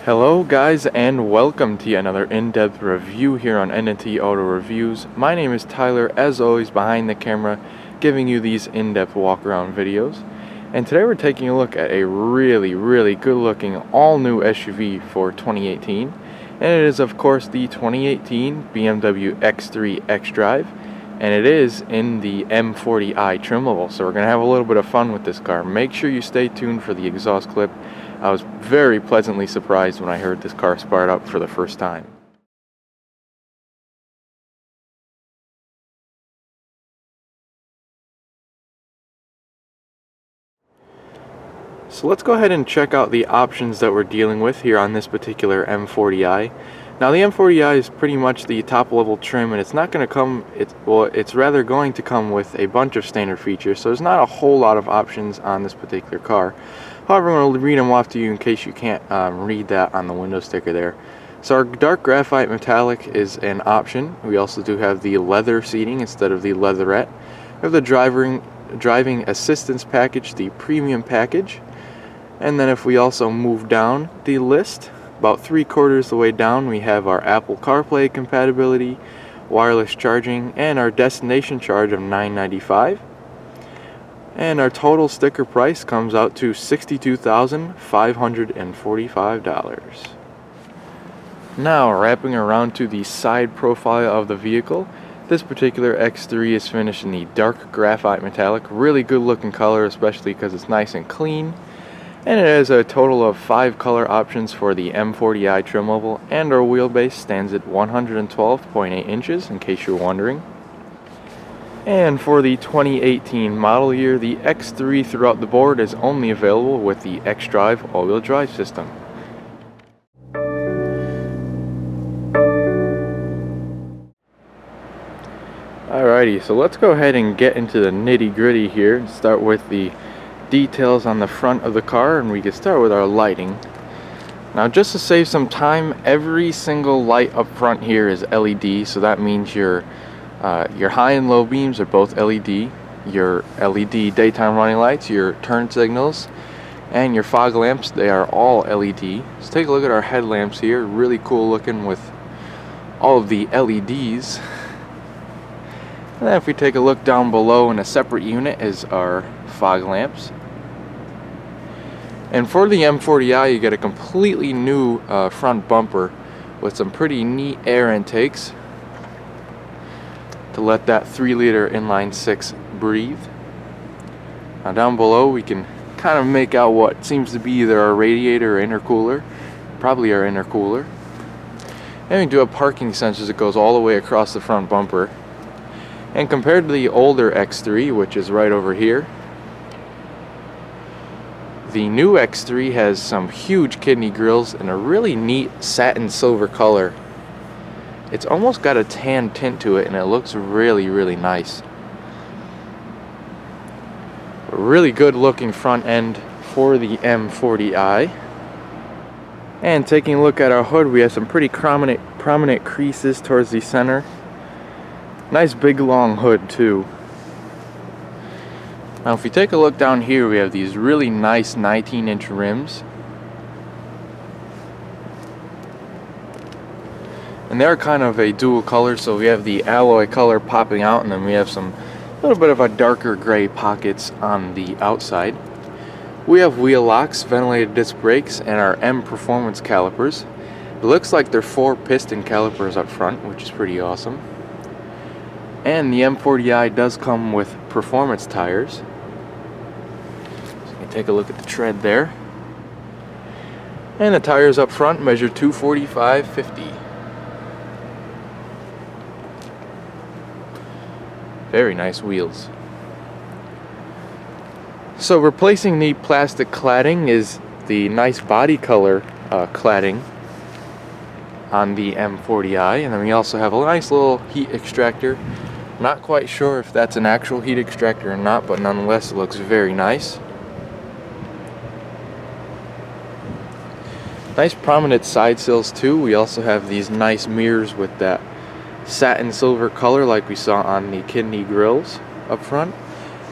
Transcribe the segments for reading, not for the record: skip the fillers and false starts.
Hello guys, and welcome to another in-depth review here on NNT Auto Reviews. My name is Tyler, as always behind the camera, giving you these in-depth walk-around videos. And today we're taking a look at a really good looking all-new SUV for 2018. And it is of course the 2018 BMW X3 xDrive. And it is in the M40i trim level, so we're going to have a little bit of fun with this car. Make sure you stay tuned for the exhaust clip. I was very pleasantly surprised when I heard this car start up for the first time. So let's go ahead and check out the options that we're dealing with here on this particular M40i. Now the M40i is pretty much the top level trim, and it's not going to come, it's rather going to come with a bunch of standard features, so there's not a whole lot of options on this particular car. However, I'm going to read them off to you in case you can't read that on the window sticker there. So our dark graphite metallic is an option. We also do have the leather seating instead of the leatherette. We have the driving assistance package, the premium package. And then if we also move down the list, about 3/4 of the way down, we have our Apple CarPlay compatibility, wireless charging, and our destination charge of $9.95. And our total sticker price comes out to $62,545. Now, wrapping around to the side profile of the vehicle, this particular X3 is finished in the dark graphite metallic. Really good looking color, especially because it's nice and clean. And it has a total of 5 color options for the M40i trim level, and our wheelbase stands at 112.8 inches, in case you're wondering. And for the 2018 model year, the X3 throughout the board is only available with the xDrive all-wheel drive system. Alrighty, so let's go ahead and get into the nitty-gritty here and start with the details on the front of the car, and we can start with our lighting. Now, just to save some time, every single light up front here is LED, so that means your high and low beams are both LED, your LED daytime running lights, your turn signals, and your fog lamps, they are all LED. Let's take a look at our headlamps here, really cool looking with all of the LEDs. And then if we take a look down below in a separate unit is our fog lamps. And for the M40i, you get a completely new front bumper with some pretty neat air intakes to let that 3-liter inline-6 breathe. Now down below we can kind of make out what seems to be either our radiator or intercooler, probably our intercooler. And we do have parking sensors that goes all the way across the front bumper. And compared to the older X3, which is right over here, the new X3 has some huge kidney grills and a really neat satin silver color. It's almost got a tan tint to it, and it looks really nice. A really good looking front end for the M40i. And taking a look at our hood, we have some pretty prominent creases towards the center. Nice big long hood too. Now if we take a look down here, we have these really nice 19-inch rims. And they're kind of a dual color, so we have the alloy color popping out, and then we have some little bit of a darker gray pockets on the outside. We have wheel locks, ventilated disc brakes, and our M Performance calipers. It looks like they're 4 piston calipers up front, which is pretty awesome. And the M40i does come with performance tires. So you can take a look at the tread there. And the tires up front measure 245/50. Very nice wheels. So replacing the plastic cladding is the nice body color cladding on the M40i, and then we also have a nice little heat extractor. Not quite sure if that's an actual heat extractor or not, but nonetheless it looks very nice. Nice prominent side sills too. We also have these nice mirrors with that satin silver color like we saw on the kidney grills up front.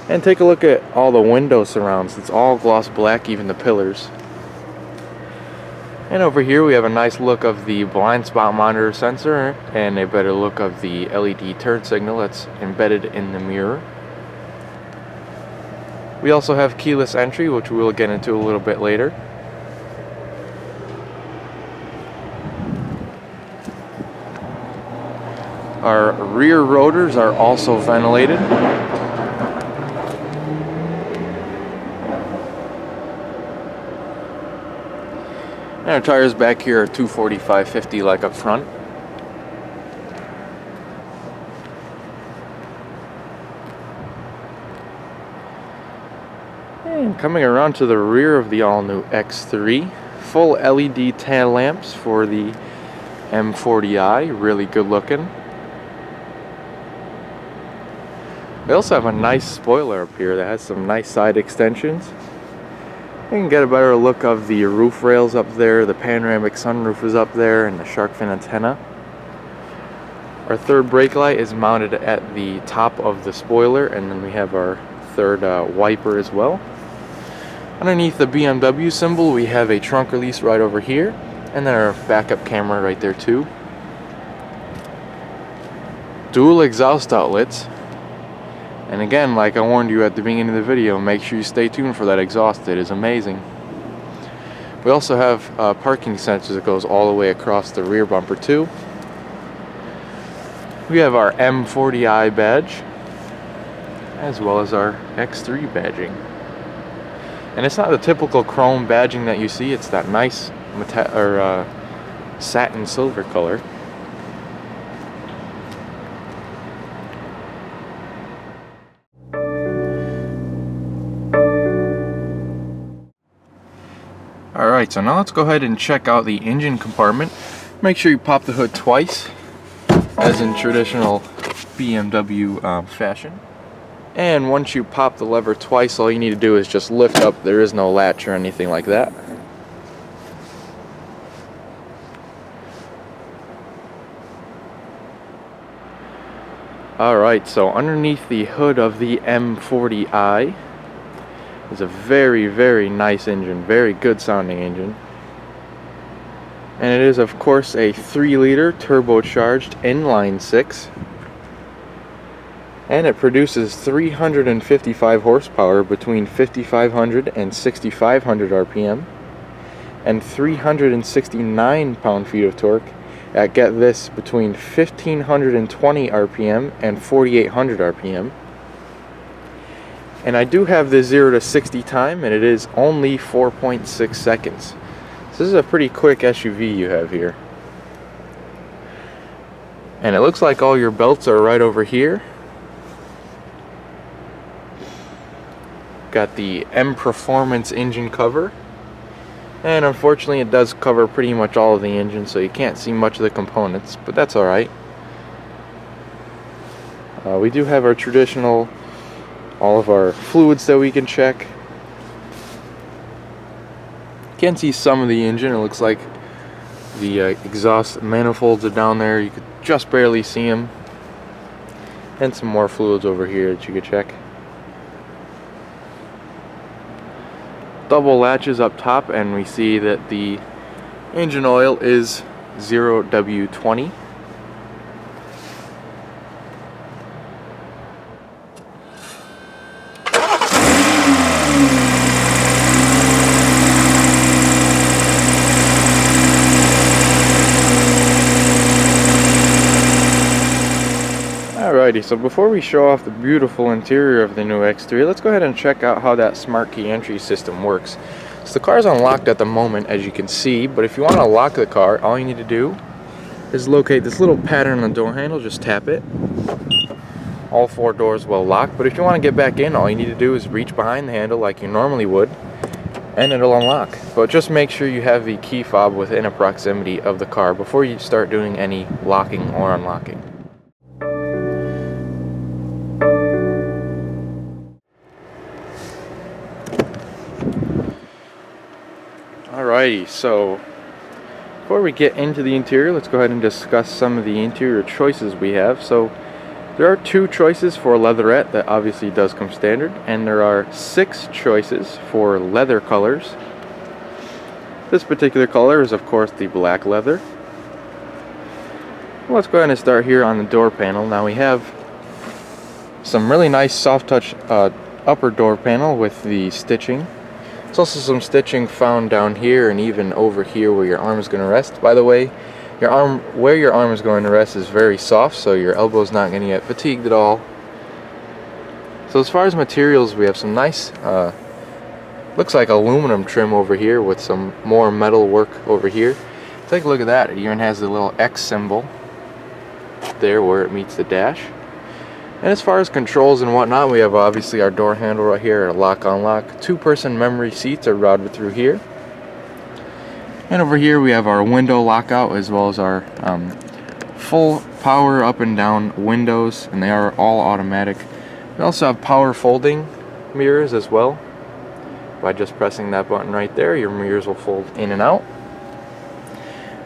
And take a look at all the window surrounds. It's all gloss black, even the pillars. And over here we have a nice look of the blind spot monitor sensor and a better look of the LED turn signal that's embedded in the mirror. We also have keyless entry, which we'll get into a little bit later. Our rear rotors are also ventilated. And our tires back here are 245/50 like up front. And coming around to the rear of the all-new X3, full LED tail lamps for the M40i, really good looking. We also have a nice spoiler up here that has some nice side extensions. You can get a better look of the roof rails up there, the panoramic sunroof is up there, and the shark fin antenna. Our third brake light is mounted at the top of the spoiler, and then we have our third wiper as well. Underneath the BMW symbol we have a trunk release right over here, and then our backup camera right there too. Dual exhaust outlets. And again, like I warned you at the beginning of the video, make sure you stay tuned for that exhaust. It is amazing. We also have parking sensors that goes all the way across the rear bumper too. We have our M40i badge, as well as our X3 badging. And it's not the typical chrome badging that you see, it's that nice satin silver color. Alright, so now let's go ahead and check out the engine compartment. Make sure you pop the hood twice, as in traditional BMW fashion. And once you pop the lever twice, all you need to do is just lift up. There is no latch or anything like that. Alright, so underneath the hood of the M40i is a very, very nice engine, very good sounding engine. And it is of course a 3-liter turbocharged inline 6. And it produces 355 horsepower between 5,500 and 6,500 RPM and 369 pound-feet of torque at, get this, between 1,520 RPM and 4,800 RPM. And I do have the 0 to 60 time, and it is only 4.6 seconds. So this is a pretty quick SUV you have here. And it looks like all your belts are right over here. Got the M Performance engine cover, and unfortunately it does cover pretty much all of the engine, so you can't see much of the components, but that's alright. We do have our traditional, all of our fluids that we can check. Can see some of the engine. It looks like the exhaust manifolds are down there, you could just barely see them, and some more fluids over here that you could check. Double latches up top, and we see that the engine oil is 0W20. Alrighty, so before we show off the beautiful interior of the new X3, let's go ahead and check out how that smart key entry system works. So the car is unlocked at the moment, as you can see, but if you want to lock the car, all you need to do is locate this little pattern on the door handle, just tap it. All 4 doors will lock, but if you want to get back in, all you need to do is reach behind the handle like you normally would, and it'll unlock. But just make sure you have the key fob within a proximity of the car before you start doing any locking or unlocking. Alrighty, so before we get into the interior, let's go ahead and discuss some of the interior choices we have. So there are 2 choices for leatherette, that obviously does come standard, and there are 6 choices for leather colors. This particular color is of course the black leather. Let's go ahead and start here on the door panel. Now we have some really nice soft touch upper door panel with the stitching. There's also some stitching found down here and even over here where your arm is going to rest. By the way, where your arm is going to rest is very soft, so your elbow is not going to get fatigued at all. So as far as materials, we have some nice looks like aluminum trim over here with some more metal work over here. Take a look at that. It even has the little X symbol there where it meets the dash. And as far as controls and whatnot, we have obviously our door handle right here, a lock on lock. 2-person memory seats are routed through here. And over here we have our window lockout as well as our full power up and down windows, and they are all automatic. We also have power folding mirrors as well. By just pressing that button right there, your mirrors will fold in and out.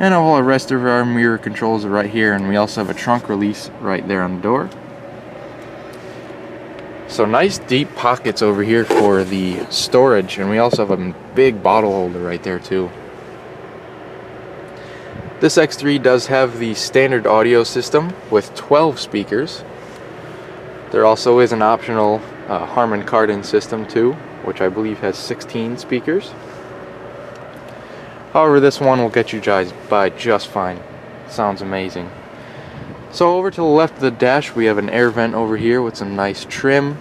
And all the rest of our mirror controls are right here, and we also have a trunk release right there on the door. So nice deep pockets over here for the storage, and we also have a big bottle holder right there too. This X3 does have the standard audio system with 12 speakers. There also is an optional Harman Kardon system too, which I believe has 16 speakers. However, this one will get you guys by just fine. Sounds amazing. So over to the left of the dash, we have an air vent over here with some nice trim.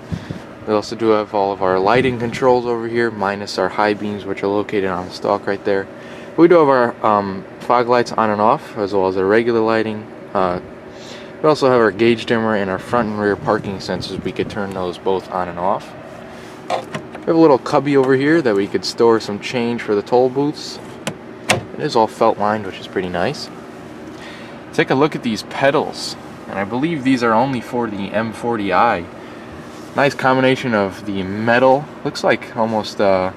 We also do have all of our lighting controls over here, minus our high beams, which are located on the stalk right there. We do have our fog lights on and off, as well as our regular lighting. We also have our gauge dimmer and our front and rear parking sensors. We could turn those both on and off. We have a little cubby over here that we could store some change for the toll booths. It is all felt lined, which is pretty nice. Take a look at these pedals, and I believe these are only for the M40i. Nice combination of the metal, looks like almost a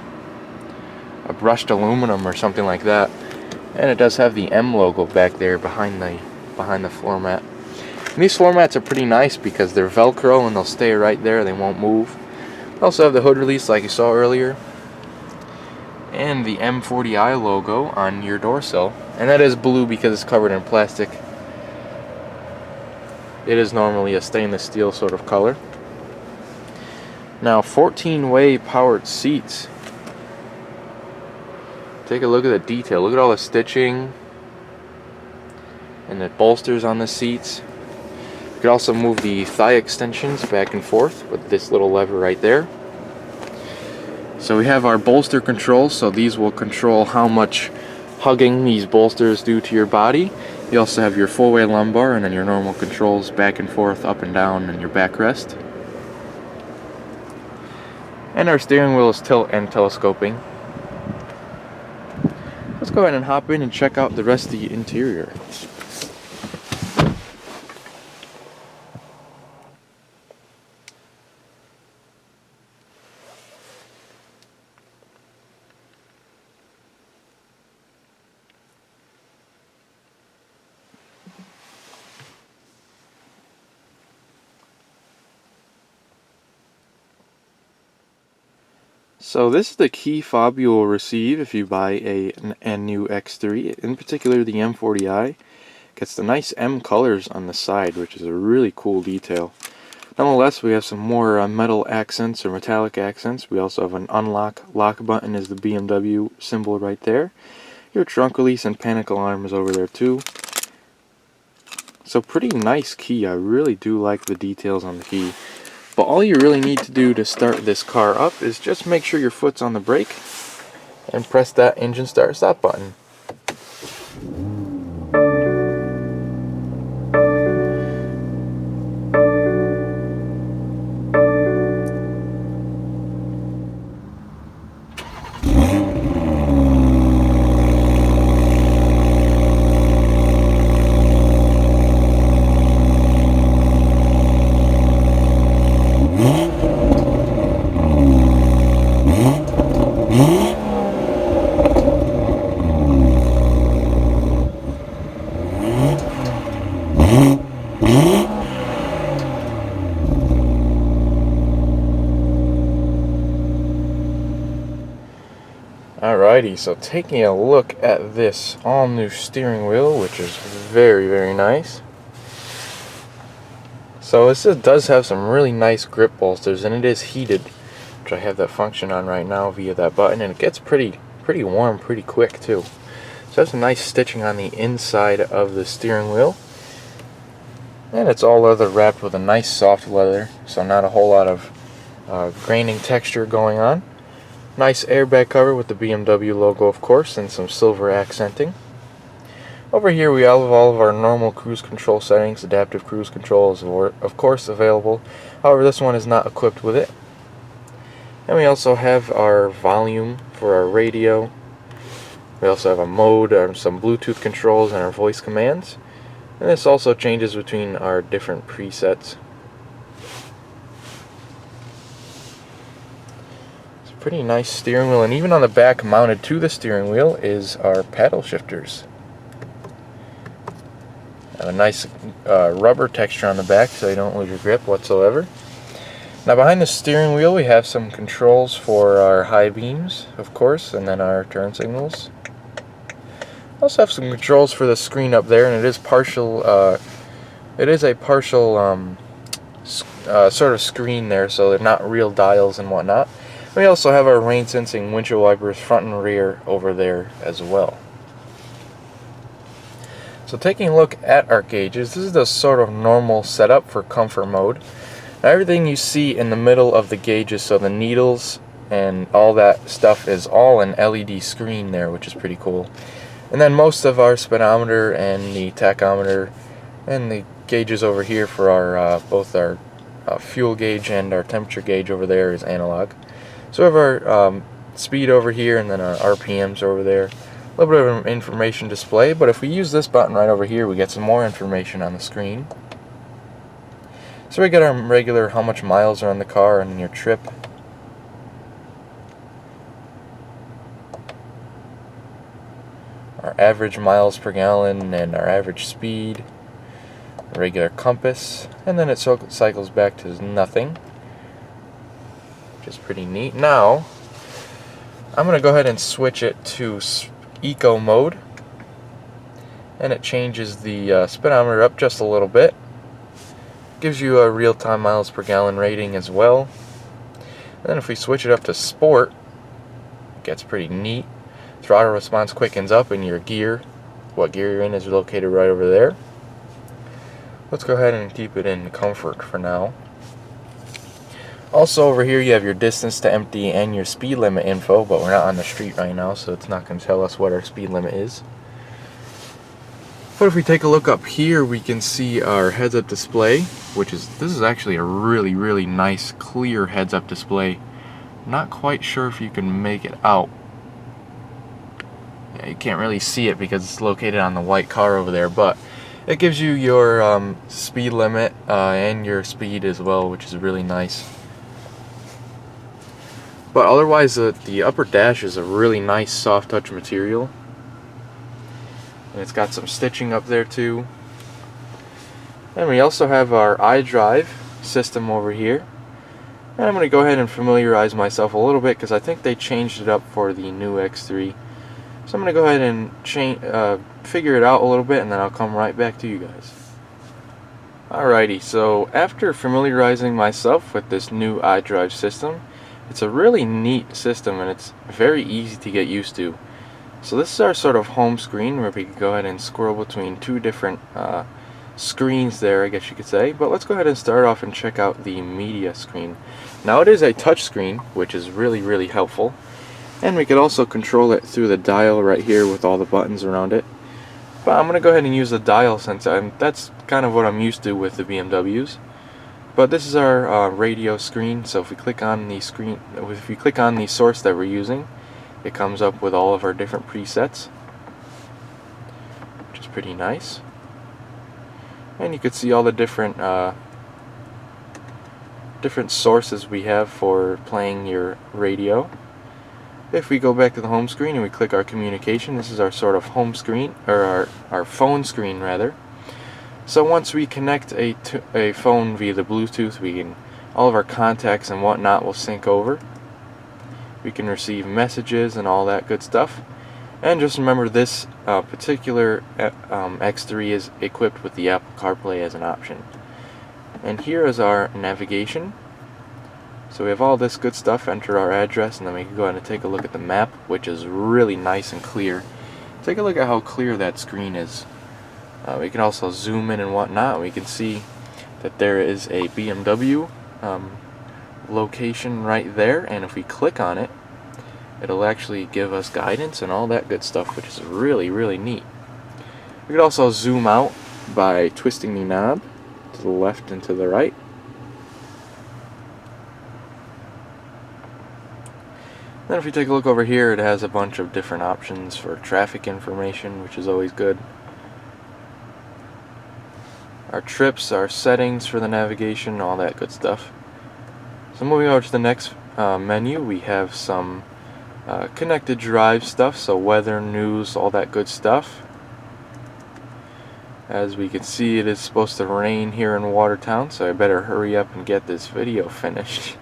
brushed aluminum or something like that, and it does have the M logo back there behind the floor mat. And these floor mats are pretty nice because they're Velcro and they'll stay right there, they won't move. We also have the hood release like you saw earlier, and the M40i logo on your door sill, and that is blue because it's covered in plastic. It is normally a stainless steel sort of color. Now 14-way powered seats. Take a look at the detail. Look at all the stitching and the bolsters on the seats. You can also move the thigh extensions back and forth with this little lever right there. So we have our bolster controls, so these will control how much hugging these bolsters do to your body. You also have your full-way lumbar and then your normal controls back and forth, up and down, and your backrest. And our steering wheel is tilt and telescoping. Let's go ahead and hop in and check out the rest of the interior. So this is the key fob you will receive if you buy a new X3, in particular the M40i. Gets the nice M colors on the side, which is a really cool detail. Nonetheless, we have some more metal accents or metallic accents. We also have an unlock lock button is the BMW symbol right there. Your trunk release and panic alarm is over there too. So pretty nice key. I really do like the details on the key. But all you really need to do to start this car up is just make sure your foot's on the brake and press that engine start stop button. Alrighty, so taking a look at this all-new steering wheel, which is very, very nice. So this does have some really nice grip bolsters, and it is heated, which I have that function on right now via that button, and it gets pretty warm pretty quick too. So that's some nice stitching on the inside of the steering wheel. And it's all leather wrapped with a nice soft leather, so not a whole lot of graining texture going on. Nice airbag cover with the BMW logo, of course, and some silver accenting. Over here we have all of our normal cruise control settings. Adaptive cruise control is, of course, available. However, this one is not equipped with it. And we also have our volume for our radio. We also have a mode, some Bluetooth controls, and our voice commands. And this also changes between our different presets. Pretty nice steering wheel, and even on the back mounted to the steering wheel is our paddle shifters. Have a nice rubber texture on the back so you don't lose your grip whatsoever. Now behind the steering wheel we have some controls for our high beams, of course, and then our turn signals. Also have some controls for the screen up there, and it is a partial sort of screen there, so they're not real dials and whatnot. We also have our rain sensing windshield wipers front and rear over there as well. So taking a look at our gauges, this is the sort of normal setup for comfort mode. Now everything you see in the middle of the gauges, so the needles and all that stuff, is all an LED screen there, which is pretty cool. And then most of our speedometer and the tachometer and the gauges over here for our both our fuel gauge and our temperature gauge over there is analog. So we have our speed over here, and then our RPMs over there. A little bit of an information display, but if we use this button right over here, we get some more information on the screen. So we get our regular how much miles are on the car and your trip. Our average miles per gallon and our average speed. Regular compass, and then it cycles back to nothing. Which is pretty neat. Now, I'm going to go ahead and switch it to Eco mode, and it changes the speedometer up just a little bit. Gives you a real-time miles per gallon rating as well. And then if we switch it up to Sport, it gets pretty neat. Throttle response quickens up, and your gear, what gear you're in, is located right over there. Let's go ahead and keep it in comfort for now. Also over here you have your distance to empty and your speed limit info, but we're not on the street right now, so it's not going to tell us what our speed limit is. But if we take a look up here, we can see our heads-up display, this is actually a really nice clear heads-up display. Not quite sure if you can make it out. Yeah, you can't really see it because it's located on the white car over there, but it gives you your speed limit and your speed as well, which is really nice. But otherwise, the upper dash is a really nice soft touch material. And it's got some stitching up there too. And we also have our iDrive system over here. And I'm going to go ahead and familiarize myself a little bit because I think they changed it up for the new X3. So I'm going to go ahead and figure it out a little bit, and then I'll come right back to you guys. Alrighty, so after familiarizing myself with this new iDrive system, it's a really neat system and it's very easy to get used to. So this is our sort of home screen where we can go ahead and scroll between two different screens there, I guess you could say. But let's go ahead and start off and check out the media screen. Now it is a touch screen, which is really helpful. And we could also control it through the dial right here with all the buttons around it. But I'm going to go ahead and use the dial since that's kind of what I'm used to with the BMWs. But this is our radio screen, so if we click on the screen, if we click on the source that we're using, it comes up with all of our different presets, which is pretty nice. And you can see all the different sources we have for playing your radio. If we go back to the home screen and we click our communication, this is our sort of home screen, or our phone screen rather. So once we connect a phone via the Bluetooth, all of our contacts and whatnot will sync over. We can receive messages and all that good stuff. And just remember, this particular X3 is equipped with the Apple CarPlay as an option. And here is our navigation. So we have all this good stuff. Enter our address, and then we can go ahead and take a look at the map, which is really nice and clear. Take a look at how clear that screen is. We can also zoom in and whatnot. We can see that there is a BMW location right there, and if we click on it, it'll actually give us guidance and all that good stuff, which is really, really neat. We could also zoom out by twisting the knob to the left and to the right. Then if you take a look over here, it has a bunch of different options for traffic information, which is always good. Our trips, our settings for the navigation, all that good stuff. So moving over to the next menu, we have some connected drive stuff, so weather, news, all that good stuff. As we can see, it is supposed to rain here in Watertown, so I better hurry up and get this video finished.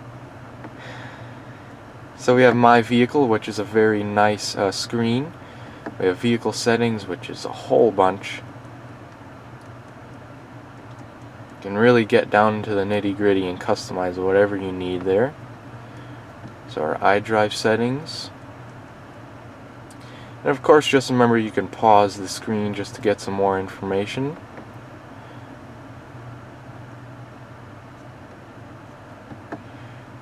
So we have My Vehicle, which is a very nice screen. We have Vehicle Settings, which is a whole bunch. You can really get down into the nitty-gritty and customize whatever you need there. So our iDrive settings. And of course, just remember, you can pause the screen just to get some more information.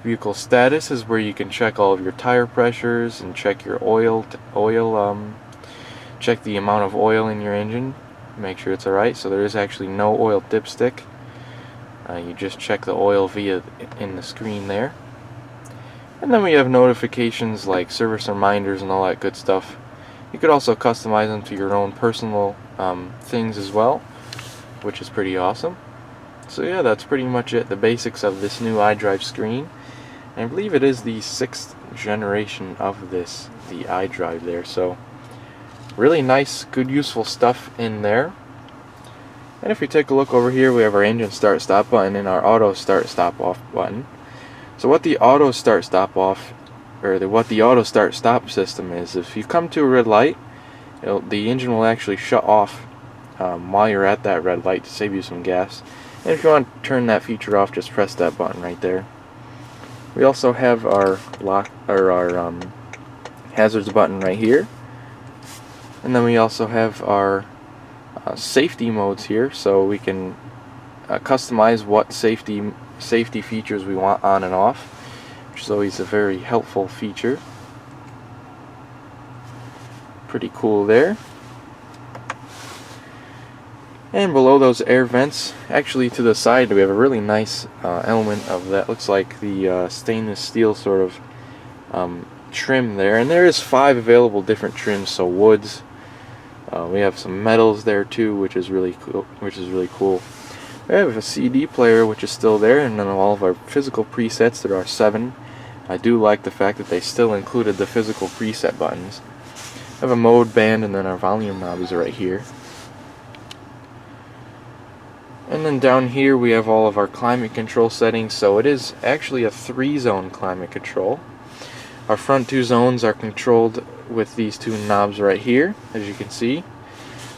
Vehicle status is where you can check all of your tire pressures and check your check the amount of oil in your engine, make sure it's alright. So there is actually no oil dipstick. You just check the oil via in the screen there. And then we have notifications like service reminders and all that good stuff. You could also customize them to your own personal things as well, which is pretty awesome. So yeah, that's pretty much it, the basics of this new iDrive screen. And I believe it is the 6th generation of this, the iDrive there. So really nice, good, useful stuff in there. And if you take a look over here, we have our engine start stop button and our auto start stop off button. So what the auto start stop off, or what the auto start stop system is, if you come to a red light, the engine will actually shut off while you're at that red light to save you some gas. And if you want to turn that feature off, just press that button right there. We also have our lock, or our hazards button right here, and then we also have our safety modes here, so we can customize what safety features we want on and off, which is always a very helpful feature. Pretty cool there. And below those air vents, actually to the side, we have a really nice element of that. Looks like the stainless steel sort of trim there. And there is 5 available different trims, so woods. We have some metals there too, which is really cool. We have a CD player, which is still there, and then all of our physical presets. There are 7. I do like the fact that they still included the physical preset buttons. We have a mode band, and then our volume knob is right here. And then down here we have all of our climate control settings, so it is actually a 3-zone climate control. Our front 2 zones are controlled with these 2 knobs right here, as you can see.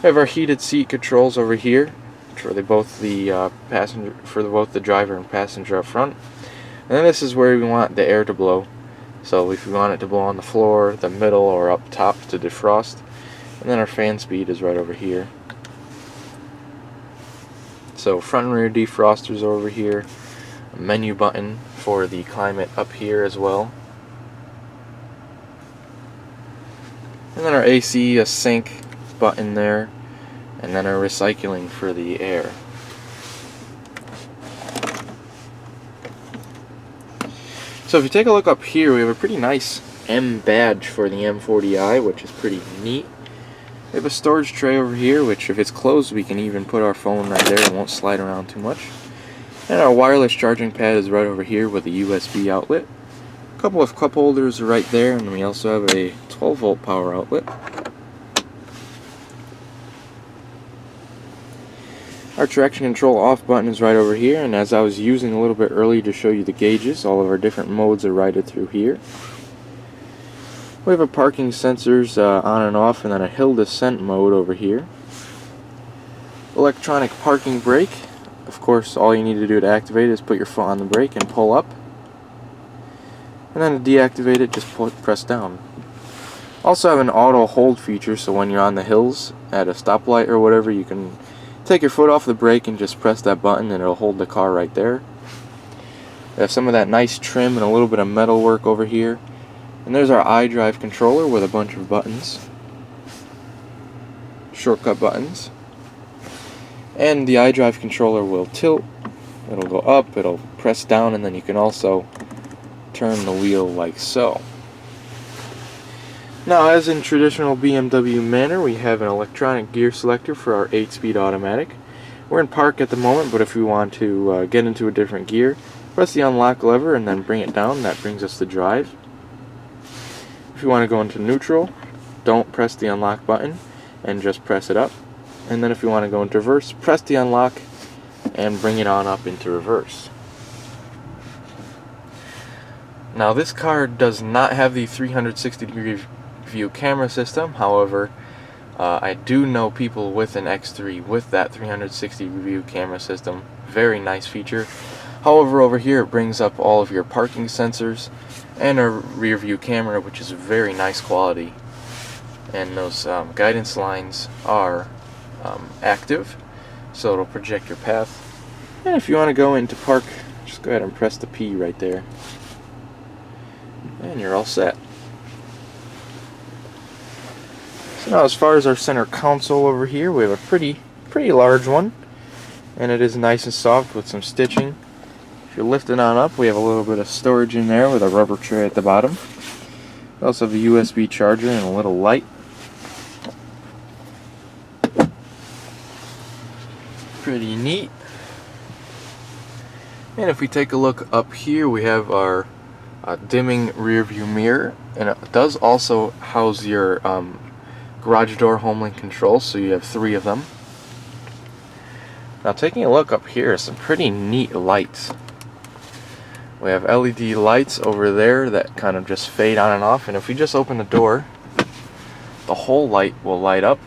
We have our heated seat controls over here for both the both the driver and passenger up front. And then this is where we want the air to blow. So if we want it to blow on the floor, the middle, or up top to defrost. And then our fan speed is right over here. So front and rear defrosters over here, a menu button for the climate up here as well. And then our AC, a sync button there, and then our recycling for the air. So if you take a look up here, we have a pretty nice M badge for the M40i, which is pretty neat. We have a storage tray over here, which if it's closed, we can even put our phone right there and won't slide around too much. And our wireless charging pad is right over here with a USB outlet. A couple of cup holders are right there, and we also have a 12-volt power outlet. Our traction control off button is right over here, and as I was using a little bit earlier to show you the gauges, all of our different modes are righted through here. We have a parking sensors on and off, and then a hill descent mode over here. Electronic parking brake. Of course, all you need to do to activate it is put your foot on the brake and pull up. And then to deactivate it, just press down. Also have an auto hold feature, so when you're on the hills at a stoplight or whatever, you can take your foot off the brake and just press that button and it'll hold the car right there. We have some of that nice trim and a little bit of metal work over here. And there's our iDrive controller with a bunch of buttons. Shortcut buttons. And the iDrive controller will tilt. It'll go up, it'll press down, and then you can also turn the wheel like so. Now, as in traditional BMW manner, we have an electronic gear selector for our 8-speed automatic. We're in park at the moment, but if we want to get into a different gear, press the unlock lever and then bring it down. That brings us to drive. If you want to go into neutral, don't press the unlock button and just press it up. And then if you want to go into reverse, press the unlock and bring it on up into reverse. Now, this car does not have the 360-degree view camera system. However, I do know people with an X3 with that 360 view camera system. Very nice feature. However, over here it brings up all of your parking sensors and a rear view camera, which is very nice quality. And those guidance lines are active, so it'll project your path. And if you want to go into park, just go ahead and press the P right there. And you're all set. So now, as far as our center console over here, we have a pretty large one, and it is nice and soft with some stitching. If you lift it on up, we have a little bit of storage in there with a rubber tray at the bottom. We also have a USB charger and a little light. Pretty neat. And if we take a look up here, we have our dimming rear view mirror, and it does also house your garage door home link controls, so you have 3 of them. Now, taking a look up here, some pretty neat lights. We have LED lights over there that kind of just fade on and off, and if we just open the door, the whole light will light up.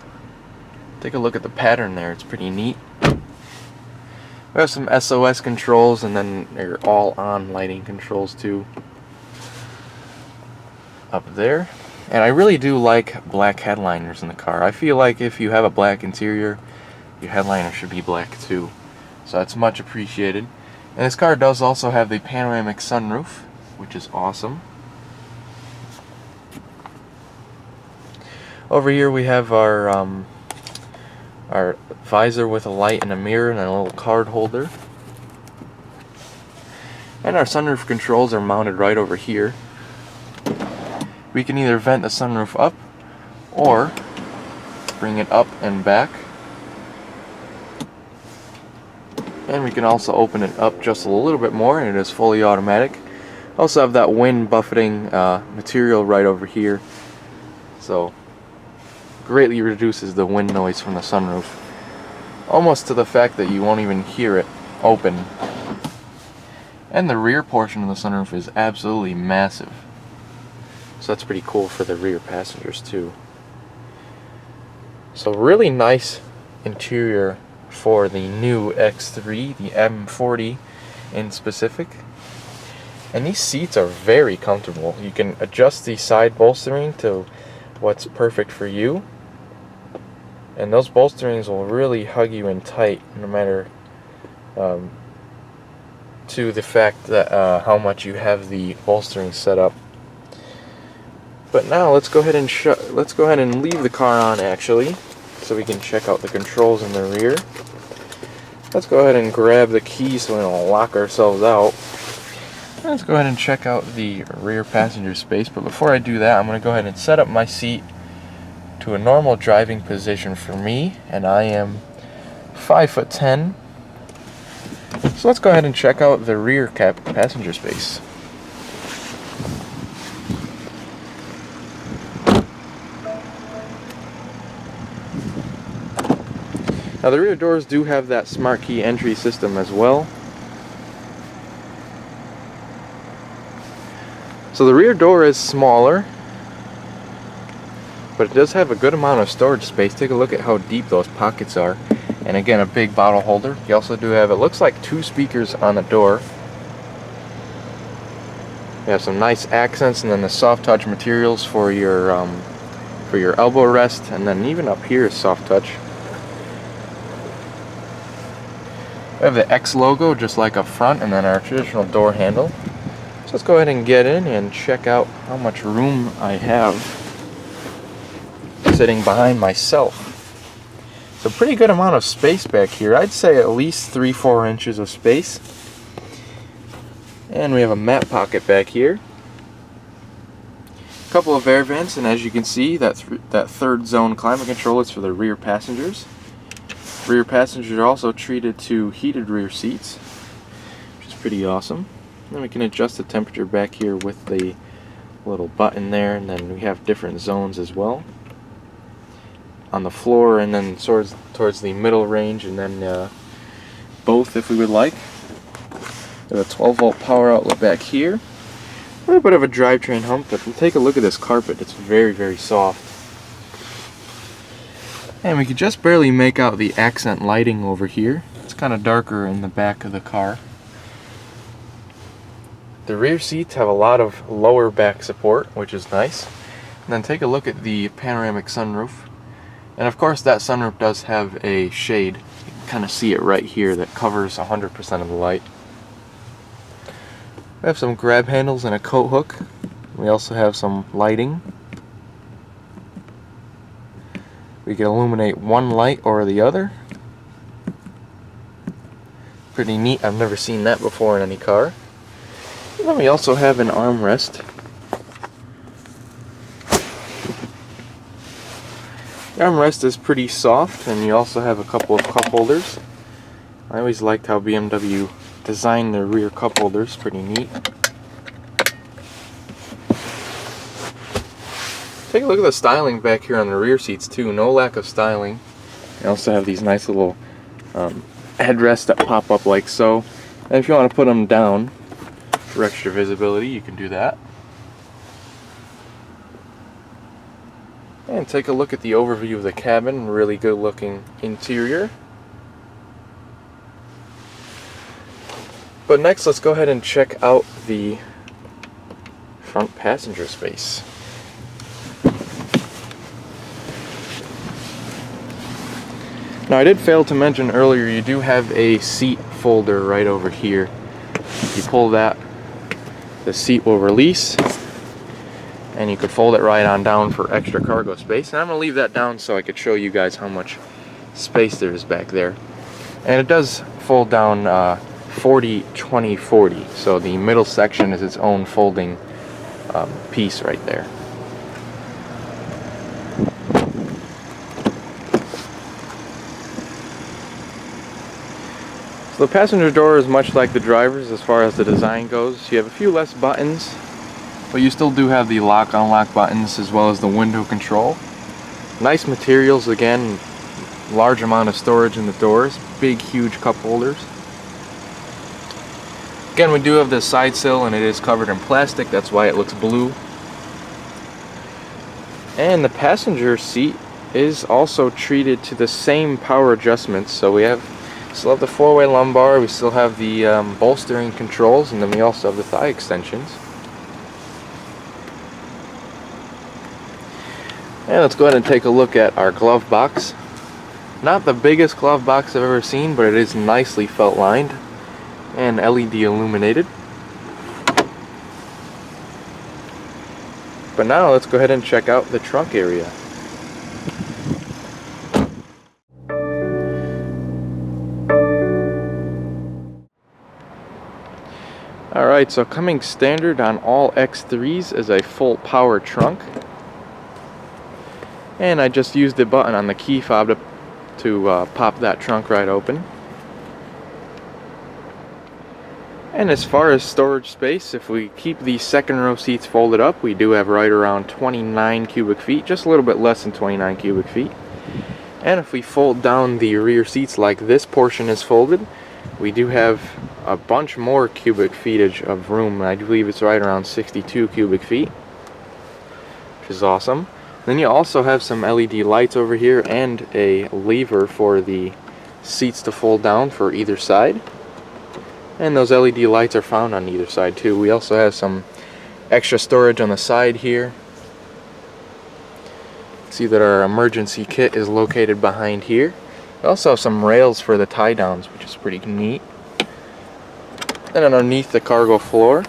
Take a look at the pattern there, it's pretty neat. We have some SOS controls, and then your all-on lighting controls too up there. And I really do like black headliners in the car. I feel like if you have a black interior, your headliner should be black too. So that's much appreciated. And this car does also have the panoramic sunroof, which is awesome. Over here we have our visor with a light and a mirror and a little card holder. And our sunroof controls are mounted right over here. We can either vent the sunroof up or bring it up and back. And we can also open it up just a little bit more, and it is fully automatic. Also have that wind buffeting material right over here, so greatly reduces the wind noise from the sunroof, almost to the fact that you won't even hear it open. And the rear portion of the sunroof is absolutely massive, so that's pretty cool for the rear passengers too. So really nice interior for the new X3, the M40 in specific. And these seats are very comfortable. You can adjust the side bolstering to what's perfect for you. And those bolsterings will really hug you in tight, no matter to the fact that how much you have the bolstering set up. But now let's go ahead and leave the car on, actually, so we can check out the controls in the rear. Let's go ahead and grab the key so we don't lock ourselves out. Let's go ahead and check out the rear passenger space. But before I do that, I'm going to go ahead and set up my seat to a normal driving position for me, and I am 5'10". So let's go ahead and check out the rear passenger space. Now the rear doors do have that smart key entry system as well. So the rear door is smaller, but it does have a good amount of storage space. Take a look at how deep those pockets are. And again, a big bottle holder. You also do have, it looks like 2 speakers on the door. You have some nice accents, and then the soft touch materials for your elbow rest, and then even up here is soft touch. We have the X logo just like up front, and then our traditional door handle. So let's go ahead and get in and check out how much room I have sitting behind myself. So pretty good amount of space back here. I'd say at least 3-4 inches of space. And we have a mat pocket back here. A couple of air vents, and as you can see, that third zone climate control is for the rear passengers. Rear passengers are also treated to heated rear seats, which is pretty awesome. Then we can adjust the temperature back here with the little button there, and then we have different zones as well on the floor, and then towards the middle range, and then both if we would like. There's a 12-volt power outlet back here. A little bit of a drivetrain hump, but take a look at this carpet. It's very, very soft. And we can just barely make out the accent lighting over here. It's kind of darker in the back of the car. The rear seats have a lot of lower back support, which is nice. And then take a look at the panoramic sunroof. And of course that sunroof does have a shade. You can kind of see it right here that covers 100% of the light. We have some grab handles and a coat hook. We also have some lighting. We can illuminate one light or the other. Pretty neat. I've never seen that before in any car. And then we also have an armrest. The armrest is pretty soft, and you also have a couple of cup holders. I always liked how BMW designed their rear cup holders, pretty neat. Take a look at the styling back here on the rear seats too, no lack of styling. You also have these nice little headrests that pop up like so. And if you want to put them down for extra visibility, you can do that. And take a look at the overview of the cabin, really good looking interior. But next, let's go ahead and check out the front passenger space. Now, I did fail to mention earlier, you do have a seat folder right over here. If you pull that, the seat will release, and you could fold it right on down for extra cargo space. And I'm going to leave that down so I could show you guys how much space there is back there. And it does fold down 40, 20, 40. So the middle section is its own folding piece right there. So the passenger door is much like the driver's as far as the design goes. You have a few less buttons, but you still do have the lock-unlock buttons as well as the window control. Nice materials again, large amount of storage in the doors, big huge cup holders. Again, we do have this side sill, and it is covered in plastic, that's why it looks blue. And the passenger seat is also treated to the same power adjustments. So we still have the 4-way lumbar, we still have the bolstering controls, and then we also have the thigh extensions. And let's go ahead and take a look at our glove box. Not the biggest glove box I've ever seen, but it is nicely felt lined and LED illuminated. But now let's go ahead and check out the trunk area. Alright, so coming standard on all X3s is a full power trunk. And I just used the button on the key fob to pop that trunk right open. And as far as storage space, if we keep the second row seats folded up, we do have right around 29 cubic feet, just a little bit less than 29 cubic feet. And if we fold down the rear seats like this portion is folded, we do have a bunch more cubic feetage of room. I believe it's right around 62 cubic feet, which is awesome. Then you also have some LED lights over here and a lever for the seats to fold down for either side. And those LED lights are found on either side too. We also have some extra storage on the side here. See that our emergency kit is located behind here. We also have some rails for the tie downs, which is pretty neat. And underneath the cargo floor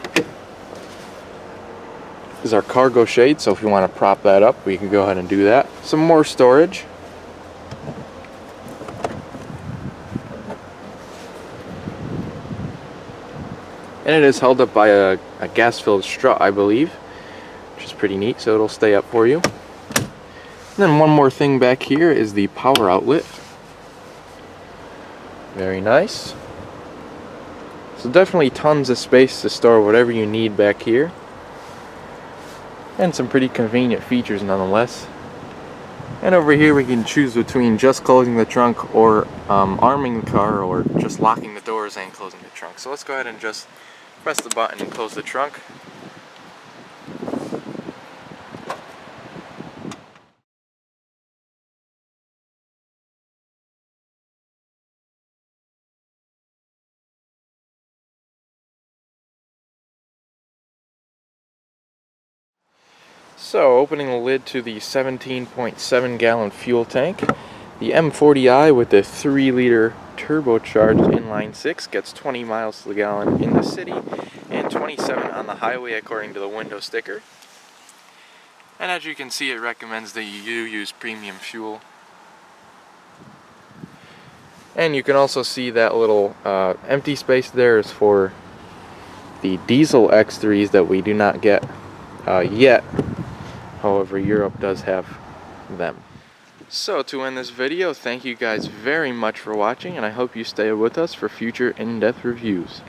is our cargo shade, so if you want to prop that up, we can go ahead and do that. Some more storage. And it is held up by a gas-filled strut, I believe, which is pretty neat, so it'll stay up for you. And then one more thing back here is the power outlet. Very nice. So definitely tons of space to store whatever you need back here. And some pretty convenient features nonetheless. And over here we can choose between just closing the trunk or arming the car, or just locking the doors and closing the trunk. So let's go ahead and just press the button and close the trunk. So, opening the lid to the 17.7 gallon fuel tank, the M40i with the 3-liter turbocharged inline 6 gets 20 miles to the gallon in the city and 27 on the highway according to the window sticker. And as you can see, it recommends that you use premium fuel. And you can also see that little empty space there is for the diesel X3s that we do not get yet. However, Europe does have them. So to end this video, thank you guys very much for watching, and I hope you stay with us for future in-depth reviews.